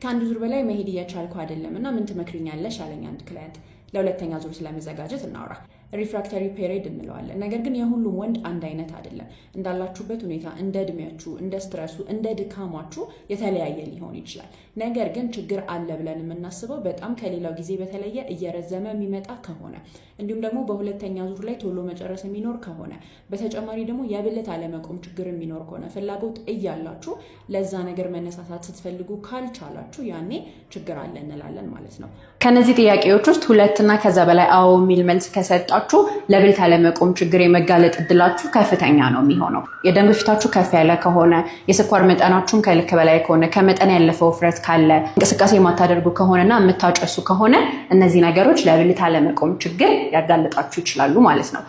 ከአንድ ዙር በላይ መሄድ እየቻልኩ አይደለምና ምን ትመክሪኛለሽ አለኝ አንድ ክላይንት። ለሁለተኛ ዙር ስለመዘጋጀት እናውራ። ሪፍራክተሪ ፔሪድ እንለዋለን። ነገር ግን የሁሉም ወንድ አንድ አይነት አይደለም። እንዳላችሁበት ሁኔታ፣ እንደ እድሜያችሁ፣ እንደ ስትረሱ፣ እንደ ድካማችሁ የተለያየ ሊሆን ይችላል። ነገር ግን ችግር አለ ብለን የምናስበው በጣም ከሌላው ጊዜ በተለየ እየረዘመ የሚመጣ ከሆነ እንዲሁም ደግሞ በሁለተኛ ዙር ላይ ቶሎ መጨረስ የሚኖር ከሆነ በተጨማሪ ደግሞ የብልት አለመቆም ችግር የሚኖር ከሆነ ፍላጎት እያላችሁ ለዛ ነገር መነሳሳት ስትፈልጉ ካልቻላችሁ ያኔ ችግር አለ እንላለን ማለት ነው። ከነዚህ ጥያቄዎች ውስጥ ሁለትና ከዛ በላይ አዎ የሚል መልስ ከሰጣችሁ ለብልት አለመቆም ችግር የመጋለጥ እድላችሁ ከፍተኛ ነው የሚሆነው። የደም ግፊታችሁ ከፍ ያለ ከሆነ፣ የስኳር መጠናችሁም ከልክ በላይ ከሆነ፣ ከመጠን ያለፈ ውፍረት ካለ፣ እንቅስቃሴ የማታደርጉ ከሆነና የምታጨሱ ከሆነ እነዚህ ነገሮች ለብልት አለመቆም ችግር ያጋልጣችሁ ይችላሉ ማለት ነው።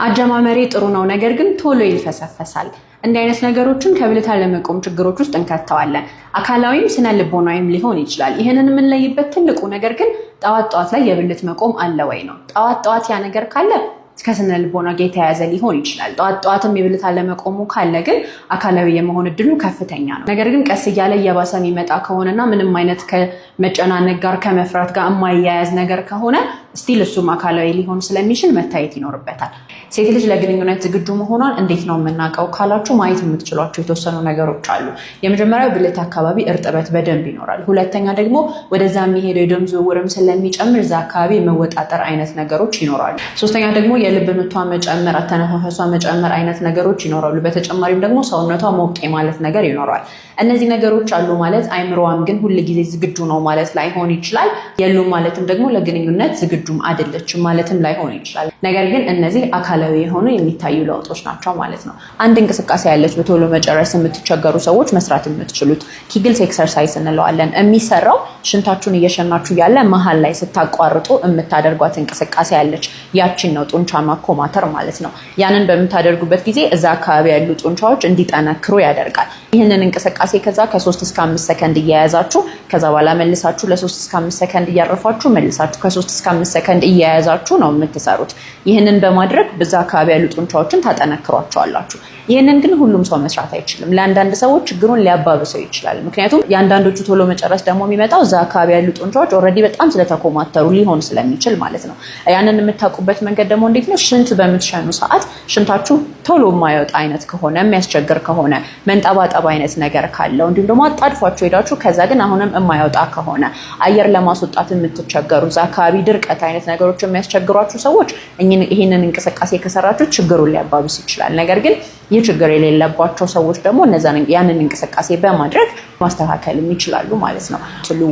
አጀማመሬ ጥሩ ነው፣ ነገር ግን ቶሎ ይልፈሰፈሳል። እንዲህ አይነት ነገሮችን ከብልት አለመቆም ችግሮች ውስጥ እንከተዋለን። አካላዊም ስነ ልቦናዊም ሊሆን ይችላል። ይህንን የምንለይበት ትልቁ ነገር ግን ጠዋት ላይ የብልት መቆም አለ ወይ ነው። ጠዋት ያ ነገር ካለ ከስነ ልቦና ጋር የተያያዘ ሊሆን ይችላል። ጠዋትም የብልት አለመቆሙ ካለ ግን አካላዊ የመሆን እድሉ ከፍተኛ ነው። ነገር ግን ቀስ እያለ እየባሰ የሚመጣ ከሆነና ምንም አይነት ከመጨናነቅ ጋር ከመፍራት ጋር የማያያዝ ነገር ከሆነ ስቲል እሱም አካላዊ ሊሆን ስለሚችል መታየት ይኖርበታል። ሴት ልጅ ለግንኙነት ዝግጁ መሆኗን እንዴት ነው የምናውቀው ካላችሁ ማየት የምትችሏቸው የተወሰኑ ነገሮች አሉ። የመጀመሪያው ብልት አካባቢ እርጥበት በደንብ ይኖራል። ሁለተኛ ደግሞ ወደዛ የሚሄደው የደም ዝውውርም ስለሚጨምር እዛ አካባቢ የመወጣጠር አይነት ነገሮች ይኖራሉ። ሶስተኛ ደግሞ የልብ ምቷ መጨመር፣ አተነፋፈሷ መጨመር አይነት ነገሮች ይኖራሉ። በተጨማሪም ደግሞ ሰውነቷ ሞቅ ማለት ነገር ይኖራል። እነዚህ ነገሮች አሉ ማለት አይምሮዋም ግን ሁል ጊዜ ዝግጁ ነው ማለት ላይሆን ይችላል። የሉም ማለትም ደግሞ ለግንኙነት ዝግጁም አይደለችም ማለትም ላይሆን ይችላል። ነገር ግን እነዚህ አካላዊ የሆኑ የሚታዩ ለውጦች ናቸው ማለት ነው። አንድ እንቅስቃሴ ያለች በቶሎ መጨረስ የምትቸገሩ ሰዎች መስራት የምትችሉት ኪግልስ ኤክሰርሳይዝ እንለዋለን። የሚሰራው ሽንታችሁን እየሸናችሁ ያለ መሀል ላይ ስታቋርጡ የምታደርጓት እንቅስቃሴ ያለች ያችን ነው ጡንቻ ማኮማተር ማለት ነው። ያንን በምታደርጉበት ጊዜ እዛ አካባቢ ያሉ ጡንቻዎች እንዲጠነክሩ ያደርጋል። ይህንን እንቅስቃሴ ከዛ ከ3 እስከ 5 ሰከንድ እየያዛችሁ ከዛ በኋላ መልሳችሁ ለ3 እስከ 5 ሰከንድ እያረፋችሁ መልሳችሁ ከ3 እስከ 5 ሰከንድ እየያዛችሁ ነው የምትሰሩት። ይህንን በማድረግ በዛ አካባቢ ያሉ ጡንቻዎችን ታጠነክሯቸዋላችሁ። ይህንን ግን ሁሉም ሰው መስራት አይችልም። ለአንዳንድ ሰዎች ችግሩን ሊያባብሰው ይችላል። ምክንያቱም የአንዳንዶቹ ቶሎ መጨረስ ደግሞ የሚመጣው እዛ አካባቢ ያሉ ጡንቻዎች ኦልሬዲ በጣም ስለተኮማተሩ ሊሆን ስለሚችል ማለት ነው። ያንን የምታውቁበት መንገድ ደግሞ እንዴት ነው? ሽንት በምትሸኑ ሰዓት ሽንታችሁ ቶሎ የማይወጣ አይነት ከሆነ፣ የሚያስቸግር ከሆነ፣ መንጠባጠብ አይነት ነገር ካለው እንዲሁም ደግሞ አጣድፏችሁ ሄዳችሁ ከዛ ግን አሁንም የማይወጣ ከሆነ፣ አየር ለማስወጣት የምትቸገሩ፣ እዛ አካባቢ ድርቀት አይነት ነገሮች የሚያስቸግሯችሁ ሰዎች ይህንን እንቅስቃሴ ከሰራችሁ ችግሩን ሊያባብስ ይችላል። ነገር ግን ይህ ችግር የሌለባቸው ሰዎች ደግሞ ያንን እንቅስቃሴ በማድረግ ማስተካከልም ይችላሉ ማለት ነው።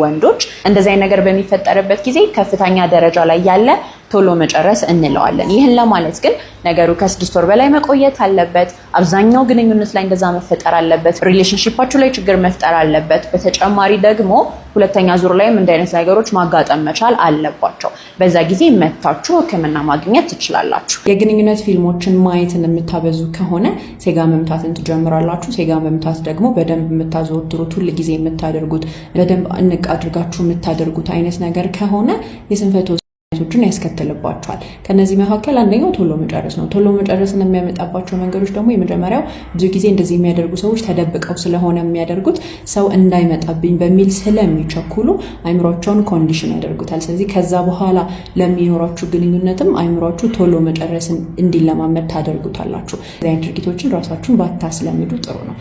ወንዶች እንደዚህ አይነት ነገር በሚፈጠርበት ጊዜ ከፍተኛ ደረጃ ላይ ያለ ቶሎ መጨረስ እንለዋለን። ይህን ለማለት ግን ነገሩ ከ6 ወር በላይ መቆየት አለበት። አብዛኛው ግንኙነት ላይ እንደዛ መፈጠር አለበት። ሪሌሽንሺፓችሁ ላይ ችግር መፍጠር አለበት። በተጨማሪ ደግሞ ሁለተኛ ዙር ላይም እንደ አይነት ነገሮች ማጋጠም መቻል አለባቸው። በዛ ጊዜ መታችሁ ሕክምና ማግኘት ትችላላችሁ። የግንኙነት ፊልሞችን ማየትን የምታበዙ ከሆነ ሴጋ መምታትን ትጀምራላችሁ። ሴጋ መምታት ደግሞ በደንብ የምታዘወትሩት ሁል ጊዜ የምታደርጉት በደንብ እንቅ አድርጋችሁ የምታደርጉት አይነት ነገር ከሆነ የስንፈት ቶችን ያስከትልባቸዋል። ከነዚህ መካከል አንደኛው ቶሎ መጨረስ ነው። ቶሎ መጨረስን የሚያመጣባቸው መንገዶች ደግሞ የመጀመሪያው ብዙ ጊዜ እንደዚህ የሚያደርጉ ሰዎች ተደብቀው ስለሆነ የሚያደርጉት ሰው እንዳይመጣብኝ በሚል ስለሚቸኩሉ አይምሯቸውን ኮንዲሽን ያደርጉታል። ስለዚህ ከዛ በኋላ ለሚኖራችሁ ግንኙነትም አይምሯችሁ ቶሎ መጨረስን እንዲለማመድ ታደርጉታላችሁ። እዚህ ድርጊቶችን ራሳችሁን ባታስለምዱ ጥሩ ነው።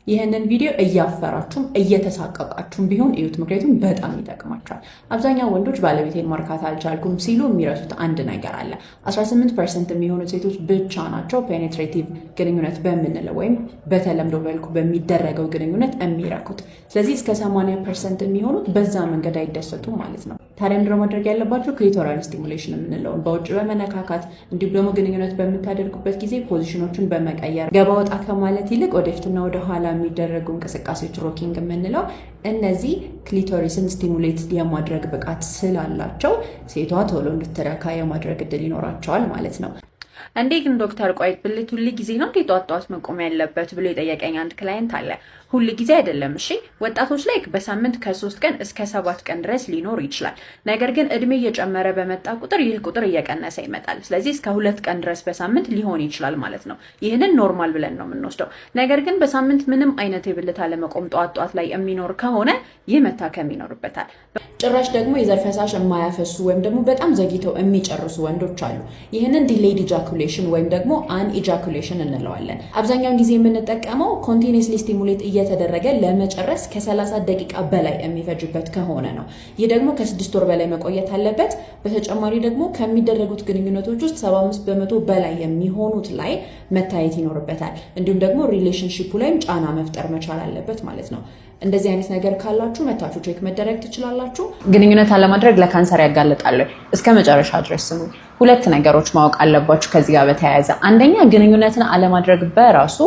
ይህንን ቪዲዮ እያፈራችሁም እየተሳቀቃችሁም ቢሆን እዩት፣ ምክንያቱም በጣም ይጠቅማችኋል። አብዛኛው ወንዶች ባለቤቴን ማርካት አልቻልኩም ሲሉ የሚረሱት አንድ ነገር አለ። 18% የሚሆኑት ሴቶች ብቻ ናቸው ፔኔትሬቲቭ ግንኙነት በምንለው ወይም በተለምዶ መልኩ በሚደረገው ግንኙነት የሚረኩት። ስለዚህ እስከ 80% የሚሆኑት በዛ መንገድ አይደሰቱም ማለት ነው። ታዲያ ምንድነው ማድረግ ያለባቸው? ክሊቶራል ስቲሙሌሽን የምንለውን በውጭ በመነካካት እንዲሁም ደግሞ ግንኙነት በምታደርጉበት ጊዜ ፖዚሽኖችን በመቀየር ገባ ወጣ ከማለት ይልቅ ወደፊትና ወደኋላ የሚደረጉ እንቅስቃሴዎች ሮኪንግ የምንለው እነዚህ ክሊቶሪስን ስቲሙሌት የማድረግ ብቃት ስላላቸው ሴቷ ቶሎ እንድትረካ የማድረግ እድል ይኖራቸዋል ማለት ነው። እንዴ ግን ዶክተር ቆይ ብልት ሁሉ ጊዜ ነው እንዴ ጧት መቆም ያለበት ብሎ የጠየቀኝ አንድ ክላይንት አለ። ሁል ጊዜ አይደለም። እሺ ወጣቶች ላይ በሳምንት ከ3 ቀን እስከ 7 ቀን ድረስ ሊኖር ይችላል። ነገር ግን እድሜ እየጨመረ በመጣ ቁጥር ይህ ቁጥር እየቀነሰ ይመጣል። ስለዚህ እስከ 2 ቀን ድረስ በሳምንት ሊሆን ይችላል ማለት ነው። ይህንን ኖርማል ብለን ነው የምንወስደው። ነገር ግን በሳምንት ምንም አይነት የብልት አለመቆም ጧት ላይ የሚኖር ከሆነ ይህ መታከም ይኖርበታል። ጭራሽ ደግሞ የዘር ፈሳሽ የማያፈሱ ወይም ደግሞ በጣም ዘግይተው የሚጨርሱ ወንዶች አሉ። ይህንን ዲሌይድ ኢጃኩሌሽን ወይም ደግሞ አን ኢጃኩሌሽን እንለዋለን። አብዛኛውን ጊዜ የምንጠቀመው ኮንቲኒየስሊ ስቲሙሌት እየተደረገ ለመጨረስ ከ30 ደቂቃ በላይ የሚፈጅበት ከሆነ ነው። ይህ ደግሞ ከ6 ወር በላይ መቆየት አለበት። በተጨማሪ ደግሞ ከሚደረጉት ግንኙነቶች ውስጥ 75% በላይ የሚሆኑት ላይ መታየት ይኖርበታል። እንዲሁም ደግሞ ሪሌሽንሺፑ ላይም ጫና መፍጠር መቻል አለበት ማለት ነው። እንደዚህ አይነት ነገር ካላችሁ መታችሁ ቼክ መደረግ ትችላላችሁ። ግንኙነት አለማድረግ ለካንሰር ያጋልጣል? እስከ መጨረሻ ድረስ ስሙ። 2 ነገሮች ማወቅ አለባችሁ ከዚህ ጋር በተያያዘ። አንደኛ ግንኙነትን አለማድረግ በራሱ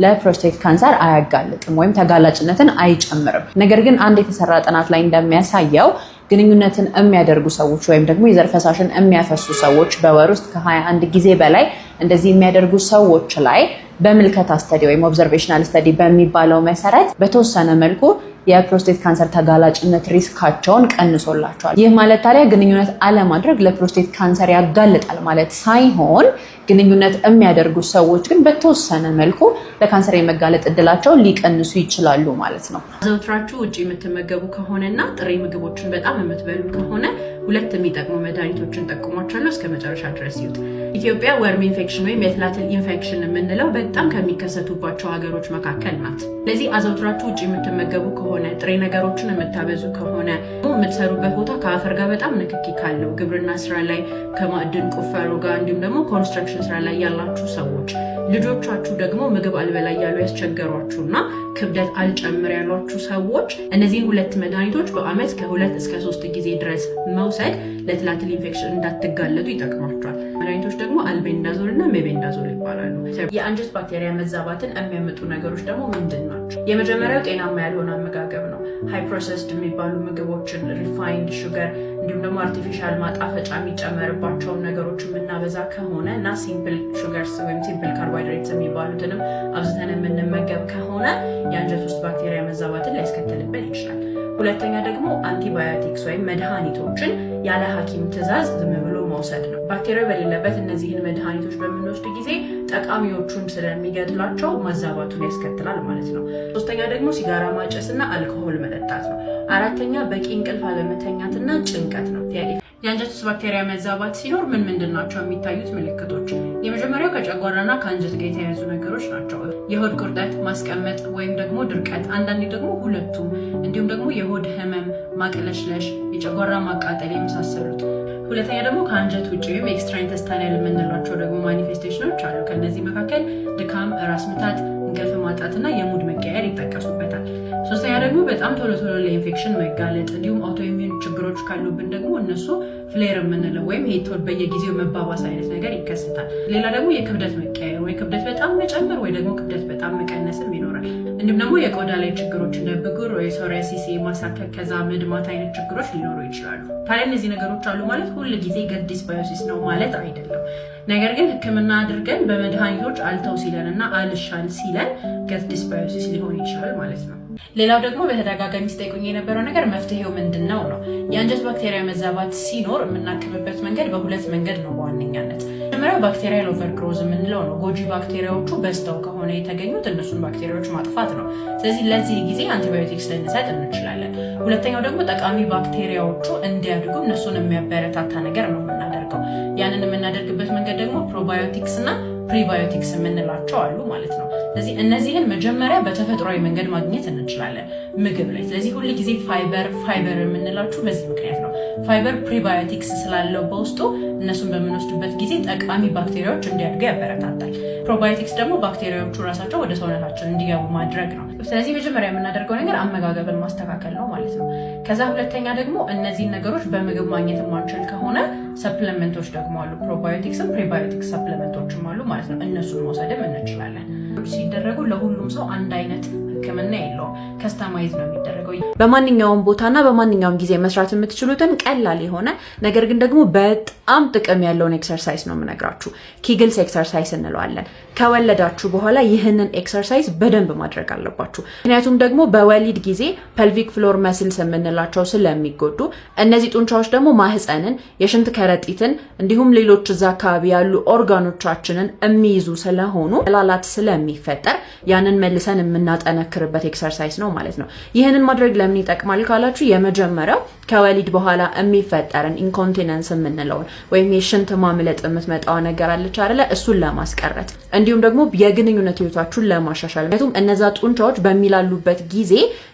ለፕሮስቴት ካንሰር አያጋልጥም ወይም ተጋላጭነትን አይጨምርም። ነገር ግን አንድ የተሰራ ጥናት ላይ እንደሚያሳየው ግንኙነትን የሚያደርጉ ሰዎች ወይም ደግሞ የዘር ፈሳሽን የሚያፈሱ ሰዎች በወር ውስጥ ከ21 ጊዜ በላይ እንደዚህ የሚያደርጉ ሰዎች ላይ በምልከታ ስተዲ ወይም ኦብዘርቬሽናል ስተዲ በሚባለው መሰረት በተወሰነ መልኩ የፕሮስቴት ካንሰር ተጋላጭነት ሪስካቸውን ቀንሶላቸዋል። ይህ ማለት ታዲያ ግንኙነት አለማድረግ ለፕሮስቴት ካንሰር ያጋልጣል ማለት ሳይሆን ግንኙነት የሚያደርጉ ሰዎች ግን በተወሰነ መልኩ ለካንሰር የመጋለጥ እድላቸው ሊቀንሱ ይችላሉ ማለት ነው። አዘውትራችሁ ውጭ የምትመገቡ ከሆነና ጥሬ ምግቦችን በጣም የምትበሉ ከሆነ 2 የሚጠቅሙ መድኃኒቶችን ጠቁሟቸዋለሁ። እስከ መጨረሻ ድረስ ይዩት። ኢትዮጵያ ወርም ኢንፌክሽን ወይም የትላትል ኢንፌክሽን የምንለው በጣም ከሚከሰቱባቸው ሀገሮች መካከል ናት። ስለዚህ አዘውትራችሁ ውጭ የምትመገቡ ከሆነ ጥሬ ነገሮችን የምታበዙ ከሆነ የምትሰሩበት ቦታ ከአፈር ጋር በጣም ንክኪ ካለው ግብርና ስራ ላይ ከማዕድን ቁፋሮ ጋር እንዲሁም ደግሞ ኮንስትራክሽን ስራ ላይ ያላችሁ ሰዎች ልጆቻችሁ ደግሞ ምግብ አልበላ ያሉ ያስቸገሯችሁና ክብደት አልጨምር ያሏችሁ ሰዎች እነዚህን 2 መድኃኒቶች በአመት ከ2 እስከ 3 ጊዜ ድረስ መውሰድ ለትላትል ኢንፌክሽን እንዳትጋለጡ ይጠቅማቸዋል። መድኃኒቶች ደግሞ አልቤንዳዞል እና ሜቤንዳዞል ይባላሉ። የአንጀት ባክቴሪያ መዛባትን የሚያመጡ ነገሮች ደግሞ ምንድን ናቸው? የመጀመሪያው ጤናማ ያልሆነ አመጋገብ ነው። ሃይ ፕሮሰስድ የሚባሉ ምግቦችን፣ ሪፋይንድ ሹገር እንዲሁም ደግሞ አርቲፊሻል ማጣፈጫ የሚጨመርባቸውን ነገሮች የምናበዛ ከሆነ እና ሲምፕል ሹገርስ ወይም ሲምፕል ካርቦሃይድሬትስ የሚባሉትንም አብዝተን የምንመገብ ከሆነ የአንጀት ውስጥ ባክቴሪያ መዛባትን ሊያስከትልብን ይችላል። ሁለተኛ ደግሞ አንቲባዮቲክስ ወይም መድኃኒቶችን ያለ ሐኪም ትዕዛዝ ዝም ብሎ መውሰድ ነው። ባክቴሪያ በሌለበት እነዚህን መድኃኒቶች በምንወስድ ጊዜ ጠቃሚዎቹን ስለሚገድላቸው መዛባቱን ያስከትላል ማለት ነው። ሶስተኛ ደግሞ ሲጋራ ማጨስና አልኮሆል መጠጣት ነው። አራተኛ በቂ እንቅልፍ አለመተኛትና ጭንቀት ነው። የአንጀት ውስጥ ባክቴሪያ መዛባት ሲኖር ምንድን ናቸው የሚታዩት ምልክቶች? የመጀመሪያው ከጨጓራና ከአንጀት ጋር የተያያዙ ነገሮች ናቸው። የሆድ ቁርጠት፣ ማስቀመጥ ወይም ደግሞ ድርቀት፣ አንዳንዴ ደግሞ ሁለቱም፣ እንዲሁም ደግሞ የሆድ ህመም፣ ማቅለሽለሽ፣ የጨጓራ ማቃጠል የመሳሰሉት። ሁለተኛ ደግሞ ከአንጀት ውጭ ወይም ኤክስትራ ኢንተስታይናል የምንላቸው ደግሞ ማኒፌስቴሽኖች አሉ። ከእነዚህ መካከል ድካም፣ ራስ ምታት፣ እንቅልፍ ማጣትና የሙድ መቀየር ይጠቀሱበታል። ሶስተኛ ደግሞ በጣም ቶሎ ለኢንፌክሽን መጋለጥ እንዲሁም አውቶኢሚዩን ችግሮች ካሉብን ደግሞ እነሱ ፍሌር የምንለው ወይም ሄቶል በየጊዜው መባባስ አይነት ነገር ይከሰታል። ሌላ ደግሞ የክብደት መቀየር ወይ ክብደት በጣም መጨመር ወይ ደግሞ ክብደት በጣም መቀነስም ይኖራል። እንዲሁም ደግሞ የቆዳ ላይ ችግሮች እንደ ብጉር ወይ ሶሪያሲስ፣ ማሳከክ፣ ከዛ መድማት አይነት ችግሮች ሊኖሩ ይችላሉ። ታዲያ እነዚህ ነገሮች አሉ ማለት ሁል ጊዜ ገት ዲስባዮሲስ ነው ማለት አይደለም። ነገር ግን ሕክምና አድርገን በመድኃኒቶች አልተው ሲለን እና አልሻል ሲለን ገት ዲስባዮሲስ ሊሆን ይችላል ማለት ነው። ሌላው ደግሞ በተደጋጋሚ ስጠይቁኝ የነበረው ነገር መፍትሄው ምንድን ነው ነው። የአንጀት ባክቴሪያ መዛባት ሲኖር የምናክምበት መንገድ በ2 መንገድ ነው በዋነኛነት። መጀመሪያው ባክቴሪያል ኦቨርግሮዝ የምንለው ነው። ጎጂ ባክቴሪያዎቹ በዝተው ከሆነ የተገኙት እነሱን ባክቴሪያዎች ማጥፋት ነው። ስለዚህ ለዚህ ጊዜ አንቲባዮቲክስ ልንሰጥ እንችላለን። ሁለተኛው ደግሞ ጠቃሚ ባክቴሪያዎቹ እንዲያድጉ እነሱን የሚያበረታታ ነገር ነው የምናደርገው። ያንን የምናደርግበት መንገድ ደግሞ ፕሮባዮቲክስ እና ፕሪባዮቲክስ የምንላቸው አሉ ማለት ነው። ስለዚህ እነዚህን መጀመሪያ በተፈጥሯዊ መንገድ ማግኘት እንችላለን ምግብ ላይ። ስለዚህ ሁል ጊዜ ፋይበር የምንላችሁ በዚህ ምክንያት ነው። ፋይበር ፕሪባዮቲክስ ስላለው በውስጡ እነሱን በምንወስድበት ጊዜ ጠቃሚ ባክቴሪያዎች እንዲያድጉ ያበረታታል። ፕሮባዮቲክስ ደግሞ ባክቴሪያዎቹ ራሳቸው ወደ ሰውነታችን እንዲገቡ ማድረግ ነው። ስለዚህ መጀመሪያ የምናደርገው ነገር አመጋገብን ማስተካከል ነው ማለት ነው። ከዛ ሁለተኛ ደግሞ እነዚህን ነገሮች በምግብ ማግኘት የማንችል ከሆነ ሰፕሊመንቶች ደግሞ አሉ። ፕሮባዮቲክስም ፕሪባዮቲክስ ሰፕሊመንቶችም አሉ ማለት ነው። እነሱን መውሰድም እንችላለን። ሲደረጉ ለሁሉም ሰው አንድ አይነት ህክምና የለውም። ከስተማይዝ ነው የሚደረገው። በማንኛውም ቦታና በማንኛውም ጊዜ መስራት የምትችሉትን ቀላል የሆነ ነገር ግን ደግሞ በጣም ጥቅም ያለውን ኤክሰርሳይዝ ነው የምነግራችሁ። ኪግልስ ኤክሰርሳይዝ እንለዋለን። ከወለዳችሁ በኋላ ይህንን ኤክሰርሳይዝ በደንብ ማድረግ አለባችሁ። ምክንያቱም ደግሞ በወሊድ ጊዜ ፐልቪክ ፍሎር መስልስ የምንላቸው ስለሚጎዱ እነዚህ ጡንቻዎች ደግሞ ማህፀንን፣ የሽንት ከረጢትን እንዲሁም ሌሎች እዛ አካባቢ ያሉ ኦርጋኖቻችንን የሚይዙ ስለሆኑ ላላት ስለሚፈጠር ያንን መልሰን የምናጠነክርበት ኤክሰርሳይዝ ነው ማለት ነው። ይህንን ማድረግ ለምን ይጠቅማል ካላችሁ የመጀመሪያው ከወሊድ በኋላ የሚፈጠርን ኢንኮንቲነንስ የምንለውን ወይም የሽንት ማምለጥ የምትመጣው ነገር አለች አይደለ? እሱን ለማስቀረት እንዲሁም ደግሞ የግንኙነት ህይወታችሁን ለማሻሻል። ምክንያቱም እነዛ ጡንቻዎች በሚላሉበት ጊዜ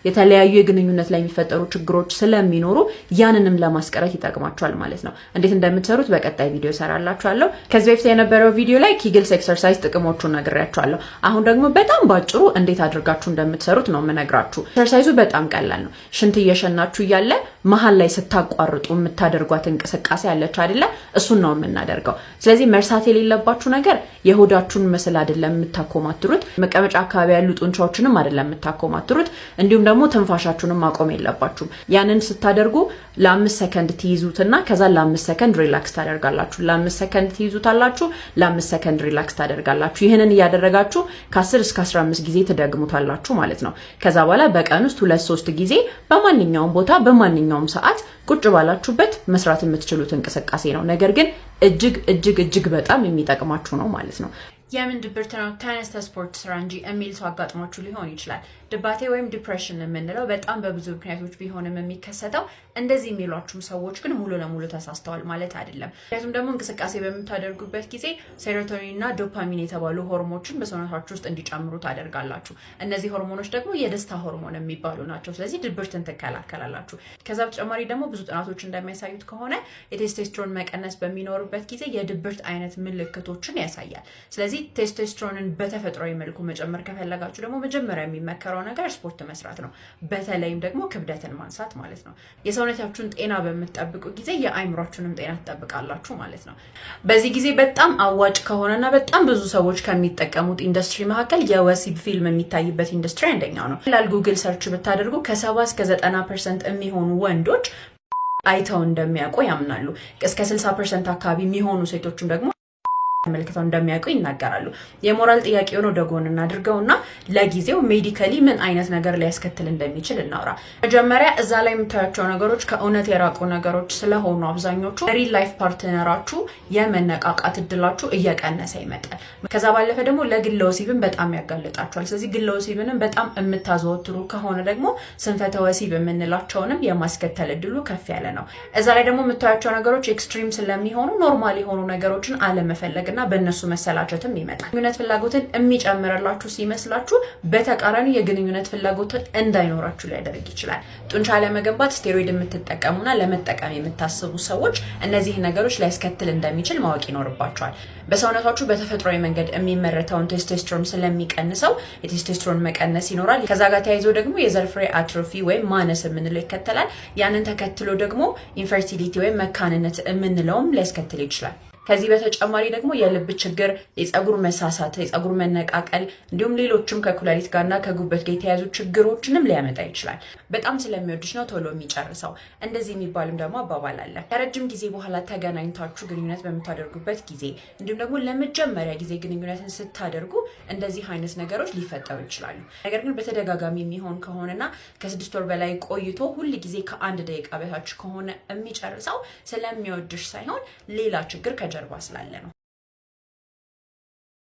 የተለያዩ የግንኙነት ላይ የሚፈጠሩ ችግሮች ስለሚኖሩ ያንንም ለማስቀረት ይጠቅማችኋል ማለት ነው። እንዴት እንደምትሰሩት በቀጣይ ቪዲዮ ሰራላችኋለሁ። ከዚህ በፊት የነበረው ቪዲዮ ላይ ኪግልስ ኤክሰርሳይዝ ጥቅሞቹን ነግሬያችኋለሁ። አሁን ደግሞ በጣም ባጭሩ እንዴት አድርጋችሁ እንደምትሰሩት ነው የምነግራችሁ። ኤክሰርሳይዙ በጣም ቀላል ነው። ሽንት እየሸናችሁ እያለ መሀል ላይ ስታቋርጡ የምታደርጓት እንቅስቃሴ አለች አይደለ? እሱን ነው የምናደርገው። ስለዚህ መርሳት የሌለባችሁ ነገር የሆዳችሁን መስል አይደለም የምታኮማትሩት፣ መቀመጫ አካባቢ ያሉ ጡንቻዎችንም አይደለም የምታኮማትሩት፣ እንዲሁም ደግሞ ትንፋሻችሁንም ማቆም የለባችሁም። ያንን ስታደርጉ ለ5 ሰከንድ ትይዙትና ከዛ ለ5 ሰከንድ ሪላክስ ታደርጋላችሁ። ለ5 ሰከንድ ትይዙታላችሁ፣ ለ5 ሰከንድ ሪላክስ ታደርጋላችሁ። ይህንን እያደረጋችሁ ከ10 እስከ 15 ጊዜ ትደግሙታላችሁ ማለት ነው። ከዛ በኋላ በቀን ውስጥ 2-3 ጊዜ በማንኛውም ቦታ በማንኛውም ሰዓት ቁጭ ባላችሁበት መስራት የምትችሉት እንቅስቃሴ ነው። ነገር ግን እጅግ በጣም የሚጠቅማችሁ ነው ማለት ነው። የምን ድብርት ነው ተነስተ ስፖርት ስራ እንጂ የሚል ሰው አጋጥሟችሁ ሊሆን ይችላል። ድባቴ ወይም ዲፕሬሽን የምንለው በጣም በብዙ ምክንያቶች ቢሆንም የሚከሰተው እንደዚህ የሚሏችሁም ሰዎች ግን ሙሉ ለሙሉ ተሳስተዋል ማለት አይደለም። ምክንያቱም ደግሞ እንቅስቃሴ በምታደርጉበት ጊዜ ሴሮቶኒን እና ዶፓሚን የተባሉ ሆርሞኖችን በሰውነታችሁ ውስጥ እንዲጨምሩ ታደርጋላችሁ። እነዚህ ሆርሞኖች ደግሞ የደስታ ሆርሞን የሚባሉ ናቸው። ስለዚህ ድብርትን ትከላከላላችሁ። ከዛ በተጨማሪ ደግሞ ብዙ ጥናቶች እንደሚያሳዩት ከሆነ የቴስቶስትሮን መቀነስ በሚኖርበት ጊዜ የድብርት አይነት ምልክቶችን ያሳያል። ስለዚህ ቴስቶስትሮንን በተፈጥሯዊ መልኩ መጨመር ከፈለጋችሁ ደግሞ መጀመሪያ የሚመከረው ነገር ስፖርት መስራት ነው። በተለይም ደግሞ ክብደትን ማንሳት ማለት ነው። የሰውነታችሁን ጤና በምትጠብቁ ጊዜ የአይምሯችሁንም ጤና ትጠብቃላችሁ ማለት ነው። በዚህ ጊዜ በጣም አዋጭ ከሆነና በጣም ብዙ ሰዎች ከሚጠቀሙት ኢንዱስትሪ መካከል የወሲብ ፊልም የሚታይበት ኢንዱስትሪ አንደኛው ነው። ላል ጉግል ሰርች ብታደርጉ ከ70 እስከ 90% የሚሆኑ ወንዶች አይተው እንደሚያውቁ ያምናሉ። እስከ 60% አካባቢ የሚሆኑ ሴቶችም ደግሞ ተመልክተው እንደሚያውቁ ይናገራሉ። የሞራል ጥያቄውን ወደ ጎን እናድርገውና ለጊዜው ሜዲካሊ ምን አይነት ነገር ሊያስከትል እንደሚችል እናውራ። መጀመሪያ እዛ ላይ የምታያቸው ነገሮች ከእውነት የራቁ ነገሮች ስለሆኑ አብዛኞቹ ሪል ላይፍ ፓርትነራችሁ የመነቃቃት እድላችሁ እየቀነሰ ይመጣል። ከዛ ባለፈ ደግሞ ለግለ ወሲብን በጣም ያጋልጣችኋል። ስለዚህ ግለ ወሲብንም በጣም የምታዘወትሩ ከሆነ ደግሞ ስንፈተ ወሲብ የምንላቸውንም የማስከተል እድሉ ከፍ ያለ ነው። እዛ ላይ ደግሞ የምታያቸው ነገሮች ኤክስትሪም ስለሚሆኑ ኖርማል የሆኑ ነገሮችን አለመፈለግ እና በእነሱ መሰላቸትም ይመጣል። ግንኙነት ፍላጎትን የሚጨምርላችሁ ሲመስላችሁ በተቃራኒ የግንኙነት ፍላጎትን እንዳይኖራችሁ ሊያደርግ ይችላል። ጡንቻ ለመገንባት ስቴሮይድ የምትጠቀሙና ለመጠቀም የምታስቡ ሰዎች እነዚህ ነገሮች ሊያስከትል እንደሚችል ማወቅ ይኖርባቸዋል። በሰውነታችሁ በተፈጥሯዊ መንገድ የሚመረተውን ቴስቶስትሮን ስለሚቀንሰው የቴስቶስትሮን መቀነስ ይኖራል። ከዛ ጋር ተያይዞ ደግሞ የዘር ፍሬ አትሮፊ ወይም ማነስ የምንለው ይከተላል። ያንን ተከትሎ ደግሞ ኢንፈርቲሊቲ ወይም መካንነት የምንለውም ሊያስከትል ይችላል። ከዚህ በተጨማሪ ደግሞ የልብ ችግር፣ የፀጉር መሳሳት፣ የፀጉር መነቃቀል እንዲሁም ሌሎችም ከኩላሊት ጋርና ከጉበት ጋር የተያዙ ችግሮችንም ሊያመጣ ይችላል። በጣም ስለሚወድሽ ነው ቶሎ የሚጨርሰው እንደዚህ የሚባልም ደግሞ አባባል አለ። ከረጅም ጊዜ በኋላ ተገናኝታችሁ ግንኙነት በምታደርጉበት ጊዜ እንዲሁም ደግሞ ለመጀመሪያ ጊዜ ግንኙነትን ስታደርጉ እንደዚህ አይነት ነገሮች ሊፈጠሩ ይችላሉ። ነገር ግን በተደጋጋሚ የሚሆን ከሆነና ከ6 ወር በላይ ቆይቶ ሁል ጊዜ ከ1 ደቂቃ በታች ከሆነ የሚጨርሰው ስለሚወድሽ ሳይሆን ሌላ ችግር ከጀርባ ስላለ ነው።